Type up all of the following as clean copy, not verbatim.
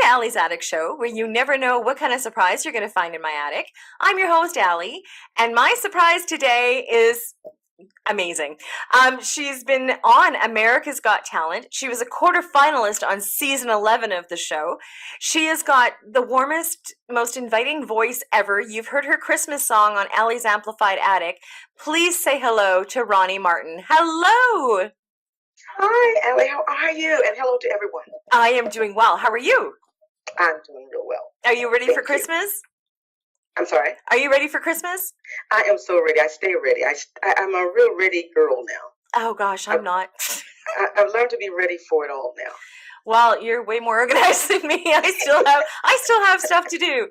Allie's Attic Show, where you never know what kind of surprise you're going to find in my attic. I'm your host, Allie, and my surprise today is amazing. She's been on America's Got Talent. She was a quarterfinalist on season 11 of the show. She has got the warmest, most inviting voice ever. You've heard her Christmas song on Allie's Amplified Attic. Please say hello to Ronee Martin. Hello! Hi, Allie. How are you? And hello to everyone. I am doing well. How are you? I'm doing real well. Are you ready Thank for you. Christmas? I'm sorry. Are you ready for Christmas? I am so ready. I stay ready. I'm a real ready girl now. Oh gosh, I'm not. I've learned to be ready for it all now. Well, you're way more organized than me. I still have stuff to do.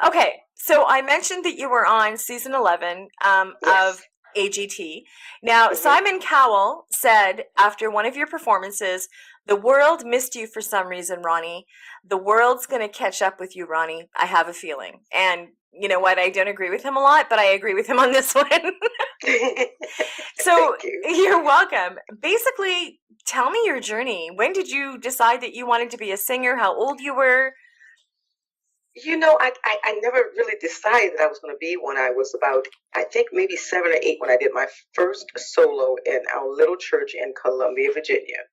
Okay, so I mentioned that you were on season 11 Yes. of AGT. Now, Simon Cowell said after one of your performances, the world missed you for some reason, Ronee. The world's going to catch up with you, Ronee. I have a feeling. And you know what? I don't agree with him a lot, but I agree with him on this one. So Thank you. you're welcome. Basically, tell me your journey. When did you decide that you wanted to be a singer? How old you were? You know, I never really decided that I was going to be one. I was about, I think, maybe 7 or 8 when I did my first solo in our little church in Columbia, Virginia.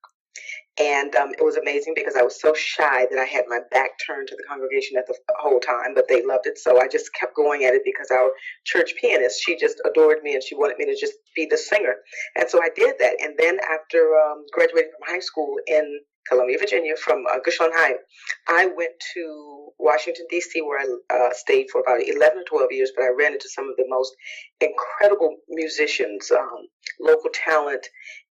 And it was amazing because I was so shy that I had my back turned to the congregation at the whole time, but they loved it. So I just kept going at it because our church pianist, she just adored me and she wanted me to just be the singer. And so I did that. And then after graduating from high school in Columbia, Virginia, from Gushon High, I went to Washington, D.C., where I stayed for about 11 or 12 years, but I ran into some of the most incredible musicians, local talent.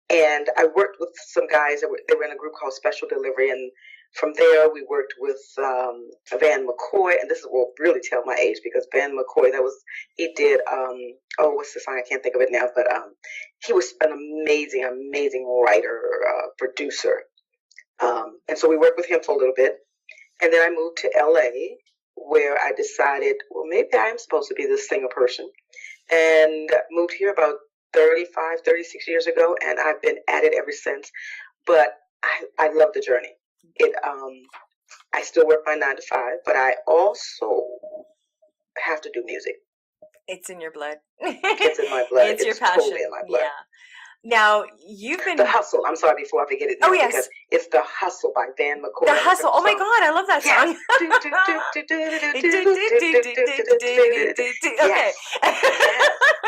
And I worked with some guys. They were in a group called Special Delivery, and from there we worked with Van McCoy. And this will really tell my age because Van McCoy, he did what's the song? I can't think of it now, but he was an amazing writer, producer, and so we worked with him for a little bit, and then I moved to L.A., where I decided, well, maybe I am supposed to be this singer person, and moved here about 35, 36 years ago, and I've been at it ever since. But I love the journey. I still work my 9 to 5, but I also have to do music. It's in your blood. It's in my blood. It's your passion. Totally in my blood. Yeah. Now, you've been... The Hustle. I'm sorry, before I forget it now, oh, yes. because it's The Hustle by Van McCoy. The Hustle. Oh, my God. I love that song. Okay.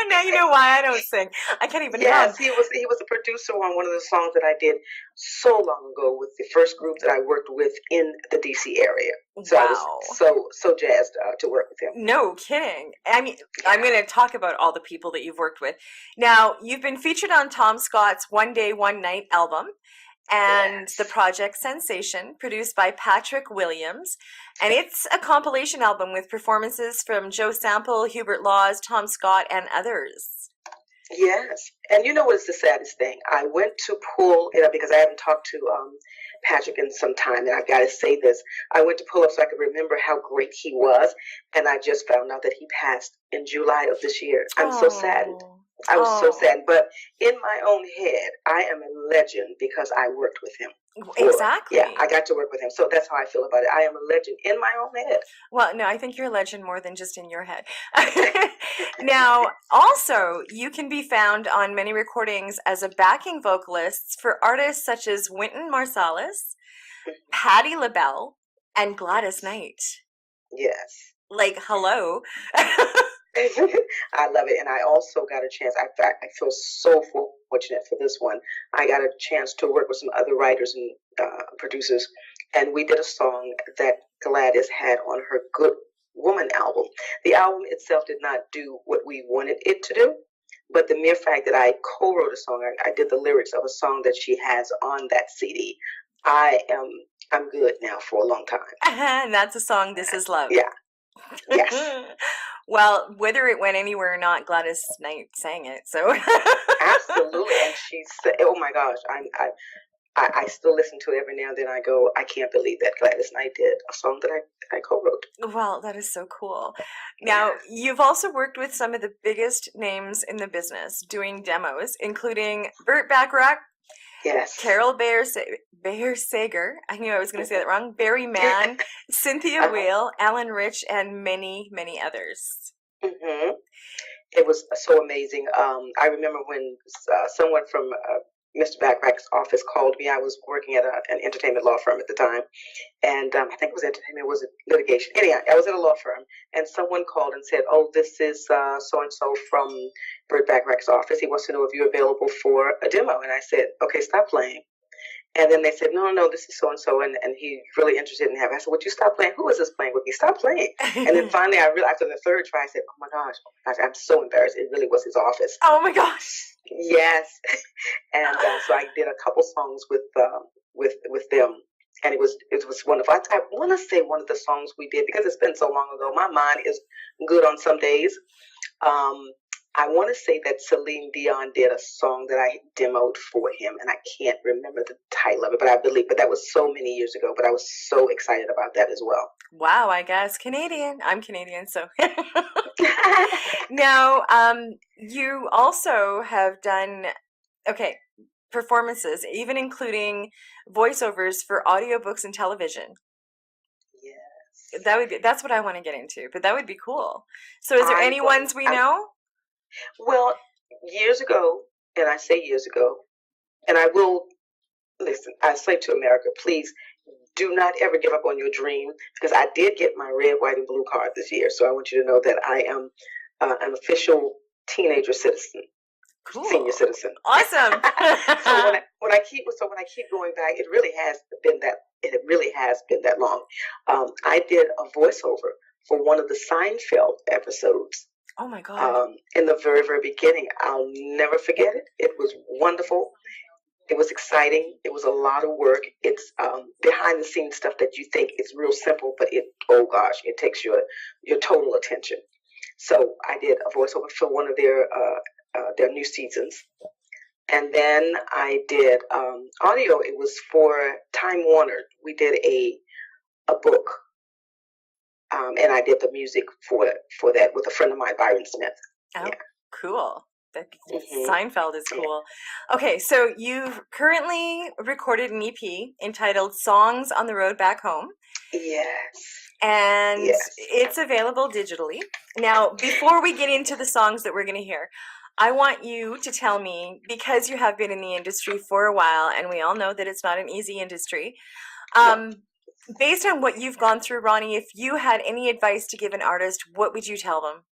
Now you know why I don't sing. I can't even Yes, hum. he was a producer on one of the songs that I did so long ago with the first group that I worked with in the D.C. area. So Wow. I was so jazzed to work with him. No kidding. I mean, I'm going to talk about all the people that you've worked with. Now, you've been featured on Tom Scott's One Day, One Night album and Yes. the project Sensation, produced by Patrick Williams. And it's a compilation album with performances from Joe Sample, Hubert Laws, Tom Scott, and others. Yes. And you know what's the saddest thing? I went to pull it up because I haven't talked to Patrick in some time, and I've got to say this. I went to pull up so I could remember how great he was, and I just found out that he passed in July of this year. I'm so saddened. I was so sad. But in my own head, I am a legend because I worked with him. Exactly. Yeah, I got to work with him. So that's how I feel about it. I am a legend in my own head. Well, no, I think you're a legend more than just in your head. Now, also, you can be found on many recordings as a backing vocalist for artists such as Wynton Marsalis, Patti LaBelle, and Gladys Knight. Yes. Like, hello. I love it. And I also got a chance, I feel so fortunate for this one. I got a chance to work with some other writers and producers, and we did a song that Gladys had on her Good Woman album. The album itself did not do what we wanted it to do, but the mere fact that I co-wrote a song, I did the lyrics of a song that she has on that CD, I'm good now for a long time. And that's a song, This Is Love. Yeah. Yes. Well, whether it went anywhere or not, Gladys Knight sang it. So absolutely, and she said, "Oh my gosh, I still listen to it every now and then. I go, I can't believe that Gladys Knight did a song that I co-wrote." Well, that is so cool. Now, you've also worked with some of the biggest names in the business doing demos, including Burt Bacharach, Yes. Carol Bear Sager, I knew I was going to say that wrong, Barry Mann, Cynthia Uh-huh. Weil, Alan Rich, and many, many others. Hmm. It was so amazing. I remember when someone from Mr. Backrack's office called me. I was working at an entertainment law firm at the time, and I think it was entertainment, it was litigation. Anyhow, I was at a law firm, and someone called and said, "Oh, this is so and so from Burt Backrack's office. He wants to know if you're available for a demo." And I said, "Okay, stop playing." And then they said, "No, no, no, this is so and so, and he's really interested in having." I said, "Would you stop playing? Who is this playing with me? Stop playing!" And then finally, I realized after the third try, I said, oh my gosh, I'm so embarrassed. It really was his office. Oh my gosh! Yes, and so I did a couple songs with them, and it was wonderful. I want to say one of the songs we did, because it's been so long ago. My mind is good on some days. Um, I want to say that Celine Dion did a song that I demoed for him, and I can't remember the title of it, but I believe, but that was so many years ago. But I was so excited about that as well. Wow, I guess Canadian. I'm Canadian, so. Now, you also have done, okay, performances, even including voiceovers for audiobooks and television. Yes. That's what I want to get into, but that would be cool. So is there any ones we know? Well, years ago, and I say years ago, and I will listen, I say to America, please do not ever give up on your dream, because I did get my red, white, and blue card this year. So I want you to know that I am an official teenager citizen, Cool. senior citizen. Awesome. So when I keep going back, it really has been that long. I did a voiceover for one of the Seinfeld episodes. Oh my God. In the very, very beginning. I'll never forget it. It was wonderful. It was exciting. It was a lot of work. It's behind the scenes stuff that you think is real simple, but oh gosh, it takes your total attention. So I did a voiceover for one of their new seasons, and then I did audio. It was for Time Warner. We did a book, and I did the music for that with a friend of mine, Byron Smith. Oh, yeah. Cool. Seinfeld is cool. Okay, so you've currently recorded an EP entitled Songs on the Road Back Home. Yes. And it's available digitally. Now, before we get into the songs that we're going to hear, I want you to tell me, because you have been in the industry for a while, and we all know that it's not an easy industry, based on what you've gone through, Ronee, if you had any advice to give an artist, what would you tell them?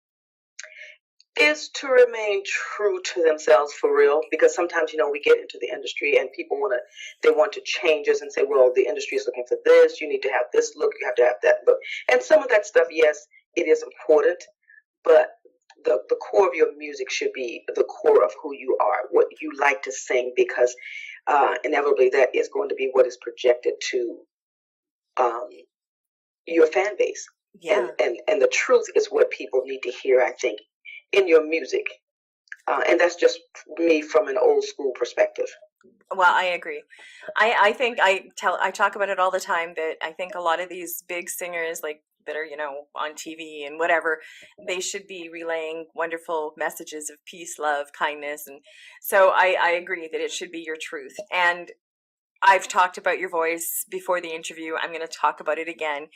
Is to remain true to themselves, for real, because sometimes we get into the industry and people want to change us and say, well, the industry is looking for this, you need to have this look, you have to have that look, and some of that stuff, yes, it is important, but the core of your music should be the core of who you are, what you like to sing, because inevitably that is going to be what is projected to your fan base. Yeah. And the truth is what people need to hear, I think, in your music. And that's just me from an old school perspective. Well, I agree. I think I talk about it all the time, that I think a lot of these big singers, like, that are, on TV and whatever, they should be relaying wonderful messages of peace, love, kindness. And so I agree that it should be your truth. And I've talked about your voice before the interview. I'm going to talk about it again.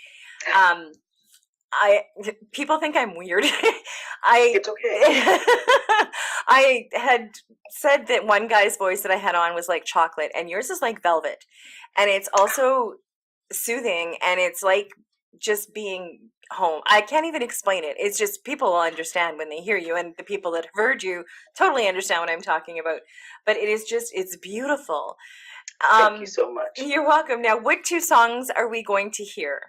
People think I'm weird. It's okay. I had said that one guy's voice that I had on was like chocolate, and yours is like velvet, and it's also soothing, and it's like just being home. I can't even explain it. It's just, people will understand when they hear you, and the people that have heard you totally understand what I'm talking about. But it is just, it's beautiful. Thank you so much. You're welcome. Now, what two songs are we going to hear?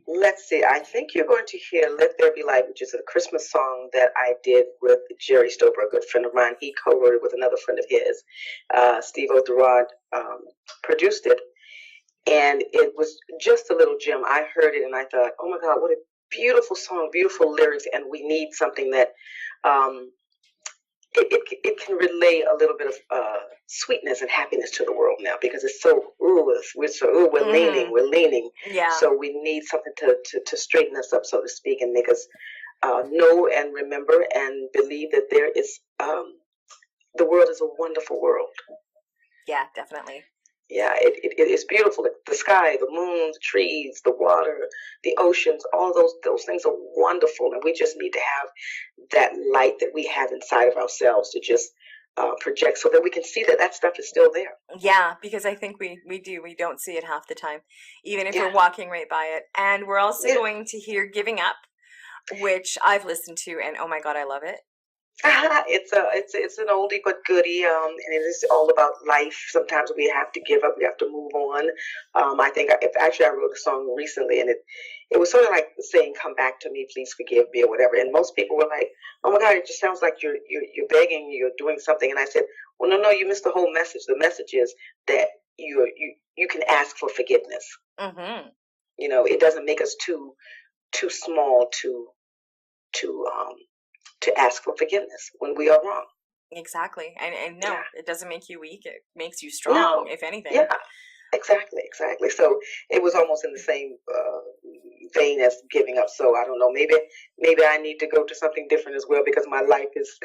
Let's see. I think you're going to hear Let There Be Light, which is a Christmas song that I did with Jerry Stober, a good friend of mine. He co-wrote it with another friend of his. Steve Otherod produced it. And it was just a little gem. I heard it and I thought, oh my God, what a beautiful song, beautiful lyrics. And we need something that it can relay a little bit of sweetness and happiness to the world now, because it's so we're leaning. Yeah. So we need something to straighten us up, so to speak, and make us know and remember and believe that there is the world is a wonderful world. Yeah, definitely. Yeah, it's beautiful. The sky, the moon, the trees, the water, the oceans, all those things are wonderful, and we just need to have that light that we have inside of ourselves to just project so that we can see that that stuff is still there. Yeah, because I think we don't see it half the time, even if Yeah, we're walking right by it. And we're also yeah. going to hear Giving Up, which I've listened to, and oh my God, I love it. It's an oldie but goodie, and it is all about life. Sometimes we have to give up, we have to move on. I think if actually I wrote a song recently, and it was sort of like saying, "Come back to me, please forgive me," or whatever. And most people were like, "Oh my God, it just sounds like you're begging, you're doing something." And I said, "Well, no, you missed the whole message. The message is that you can ask for forgiveness. Mm-hmm. You know, it doesn't make us too small to um to ask for forgiveness when we are wrong." Exactly. And no, Yeah. it doesn't make you weak. It makes you strong, No. if anything. Yeah. Exactly. So it was almost in the same vein as giving up. So I don't know. Maybe I need to go to something different as well because my life is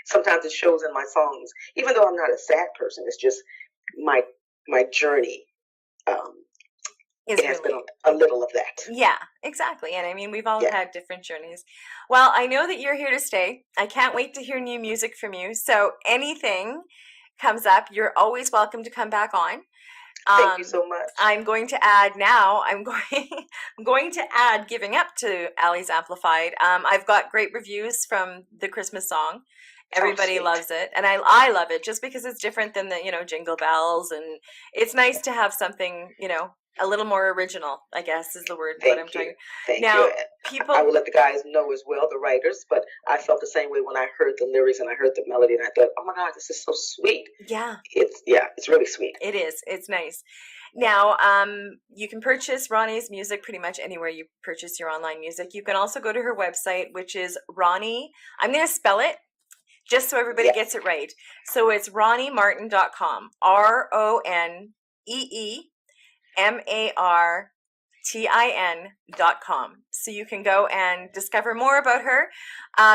sometimes it shows in my songs. Even though I'm not a sad person, it's just my my journey. Um, Is it has been really, a little of that. yeah, exactly. And I mean, we've all Yeah. had different journeys. Well, I know that you're here to stay. I can't wait to hear new music from you. So anything comes up, you're always welcome to come back on. Thank you so much. I'm going to add now. I'm going to add "Giving Up" to Allie's Amplified. I've got great reviews from the Christmas song. Everybody loves it, and I love it just because it's different than the Jingle Bells, and it's nice to have something a little more original, I guess is the word. Thank what I'm you. trying. Thank Now, you. people. I will let the guys know as well, the writers, but I felt the same way when I heard the lyrics and I heard the melody, and I thought, oh my God, this is so sweet. Yeah. It's really sweet. It is. It's nice. Now, you can purchase Ronee's music pretty much anywhere you purchase your online music. You can also go to her website, which is Ronee. I'm going to spell it just so everybody gets it right. So it's RoneeMartin.com. RoneeMartin.com. So you can go and discover more about her.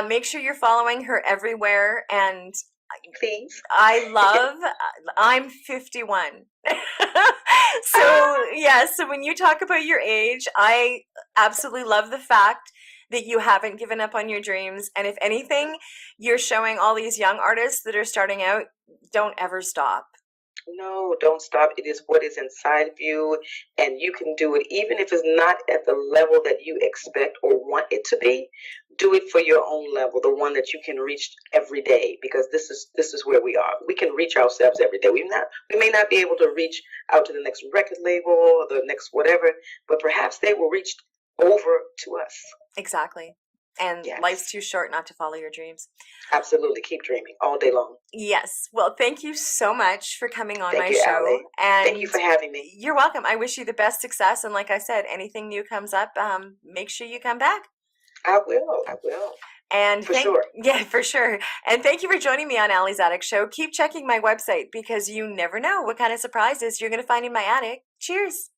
Make sure you're following her everywhere. And please, I'm 51. So yeah, so when you talk about your age, I absolutely love the fact that you haven't given up on your dreams. And if anything, you're showing all these young artists that are starting out, don't ever stop. No, don't stop. It is what is inside of you, and you can do it even if it's not at the level that you expect or want it to be. Do it for your own level, the one that you can reach every day, because this is where we are. We can reach ourselves every day. We may not be able to reach out to the next record label or the next whatever, but perhaps they will reach over to us. Exactly. And life's too short not to follow your dreams. Absolutely. Keep dreaming all day long. Yes. Well, thank you so much for coming on my show. Allie. And thank you for having me. You're welcome. I wish you the best success. And like I said, anything new comes up, make sure you come back. I will. And for sure. Yeah, for sure. And thank you for joining me on Allie's Attic Show. Keep checking my website because you never know what kind of surprises you're going to find in my attic. Cheers.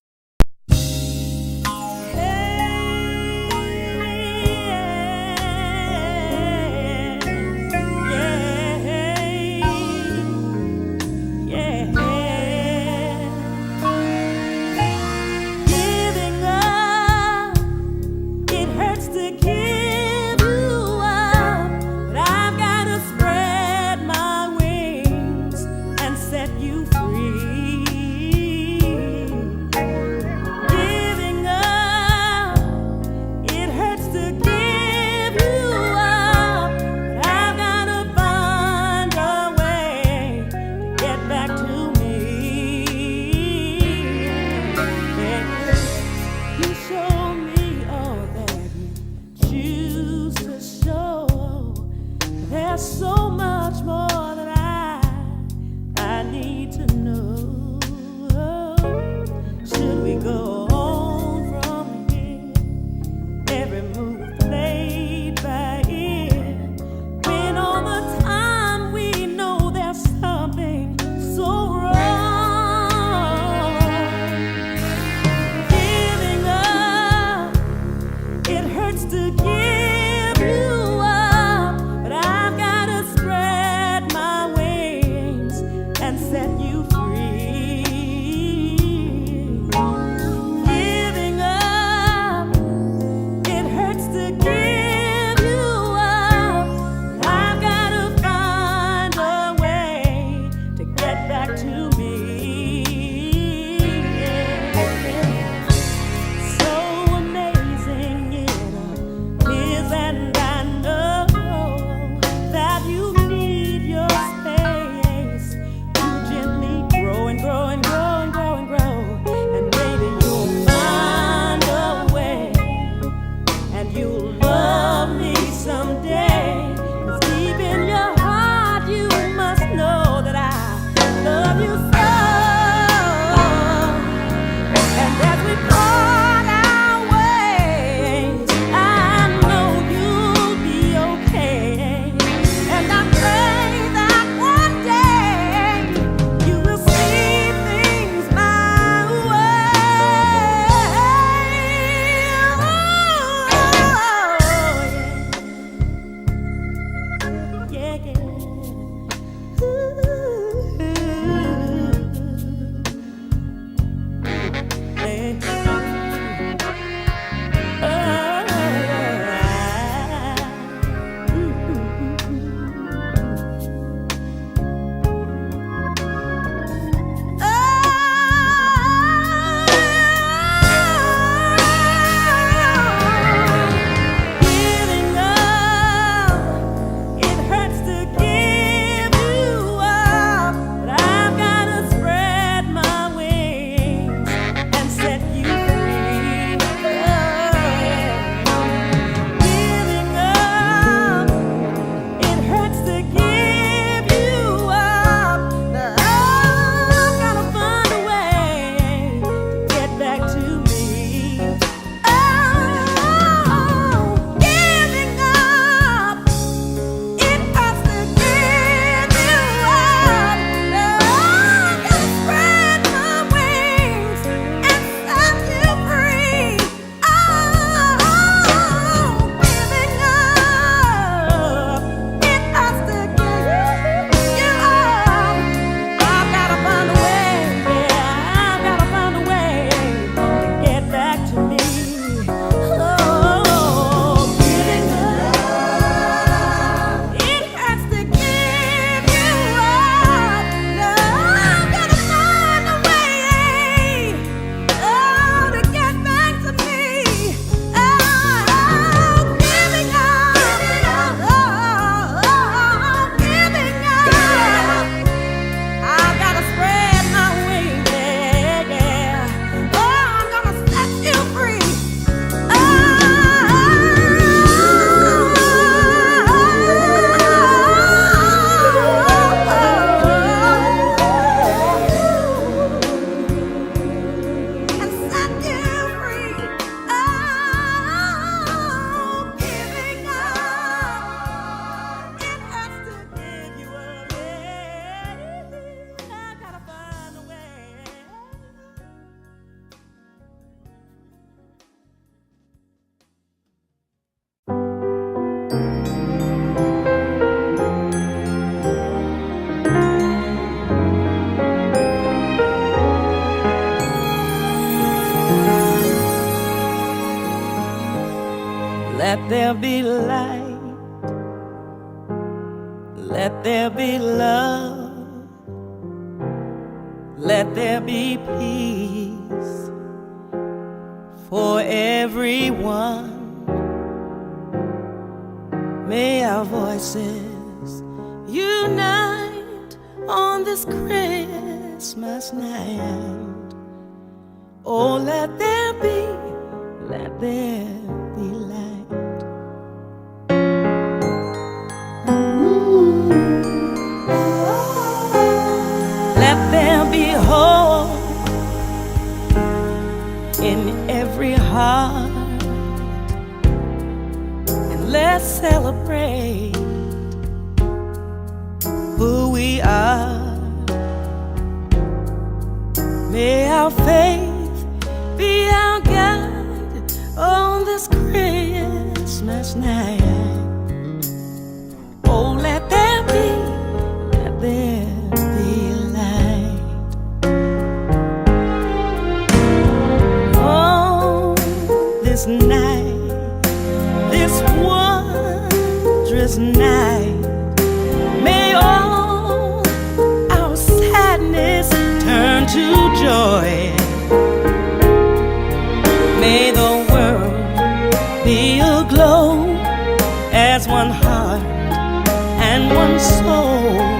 Let there be light, let there be love, let there be peace for everyone. May our voices unite on this Christmas night. Oh, let there be light. Let there be hope in every heart. And let's celebrate who we are. May our faith be our guide on this Christmas night. Oh, let there be light. Oh, this night, this wondrous night, may all our sadness turn to joy. May the world be aglow as one heart and one soul.